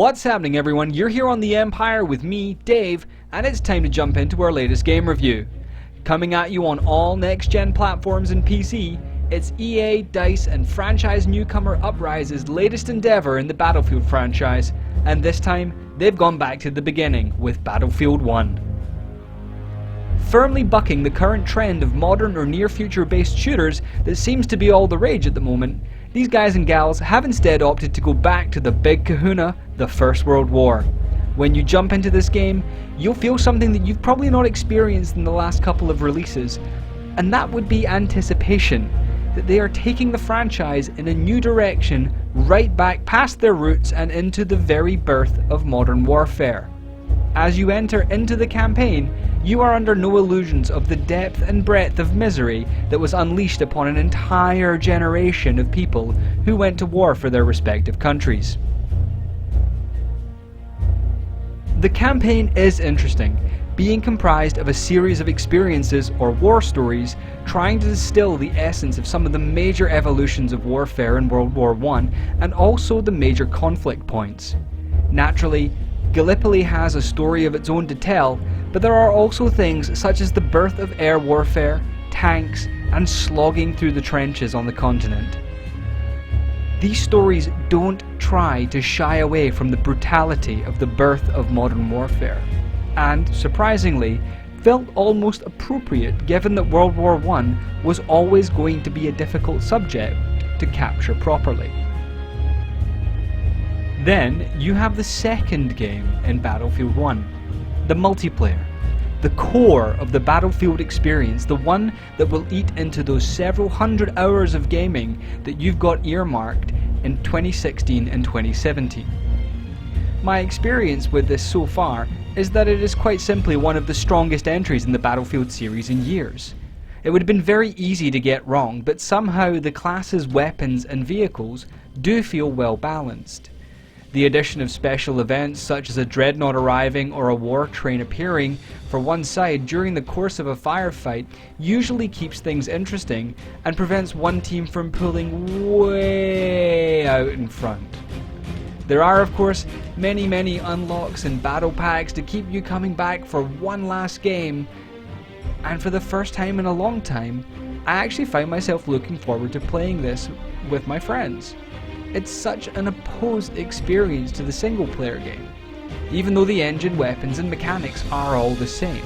What's happening, everyone? You're here on The Empire with me, Dave, and it's time to jump into our latest game review. Coming at you on all next-gen platforms and PC, it's EA, DICE, and franchise newcomer Uprise's latest endeavour in the Battlefield franchise, and this time, they've gone back to the beginning with Battlefield 1. Firmly bucking the current trend of modern or near-future based shooters that seems to be all the rage at the moment, these guys and gals have instead opted to go back to the big kahuna, the First World War. When you jump into this game, you'll feel something that you've probably not experienced in the last couple of releases, and that would be anticipation, that they are taking the franchise in a new direction right back past their roots and into the very birth of modern warfare. As you enter into the campaign, you are under no illusions of the depth and breadth of misery that was unleashed upon an entire generation of people who went to war for their respective countries. The campaign is interesting, being comprised of a series of experiences or war stories trying to distill the essence of some of the major evolutions of warfare in World War I and also the major conflict points. Naturally, Gallipoli has a story of its own to tell, but there are also things such as the birth of air warfare, tanks, and slogging through the trenches on the continent. These stories don't try to shy away from the brutality of the birth of modern warfare, and, surprisingly, felt almost appropriate given that World War I was always going to be a difficult subject to capture properly. Then you have the second game in Battlefield 1, the multiplayer, the core of the Battlefield experience, the one that will eat into those several hundred hours of gaming that you've got earmarked in 2016 and 2017. My experience with this so far is that it is quite simply one of the strongest entries in the Battlefield series in years. It would have been very easy to get wrong, but somehow the class's weapons and vehicles do feel well balanced. The addition of special events such as a dreadnought arriving or a war train appearing for one side during the course of a firefight usually keeps things interesting and prevents one team from pulling way out in front. There are, of course, many unlocks and battle packs to keep you coming back for one last game, and for the first time in a long time, I actually find myself looking forward to playing this with my friends. It's such an opposed experience to the single player game, even though the engine, weapons and mechanics are all the same.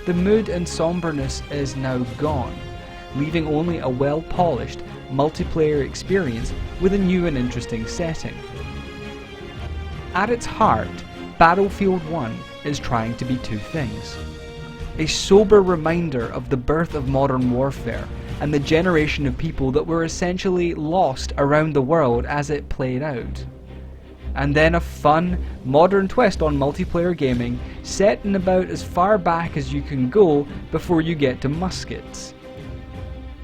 The mood and somberness is now gone, leaving only a well polished multiplayer experience with a new and interesting setting. At its heart, Battlefield 1 is trying to be two things: a sober reminder of the birth of modern warfare and the generation of people that were essentially lost around the world as it played out. And then a fun, modern twist on multiplayer gaming set in about as far back as you can go before you get to muskets.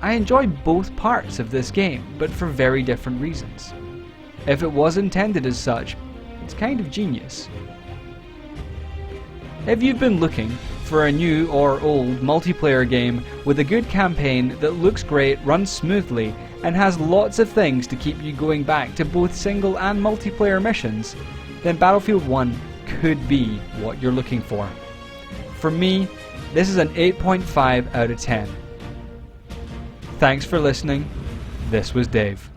I enjoy both parts of this game, but for very different reasons. If it was intended as such, it's kind of genius. If you've been looking for a new or old multiplayer game with a good campaign that looks great, runs smoothly, and has lots of things to keep you going back to both single and multiplayer missions, then Battlefield 1 could be what you're looking for. For me, this is an 8.5 out of 10. Thanks for listening. This was Dave.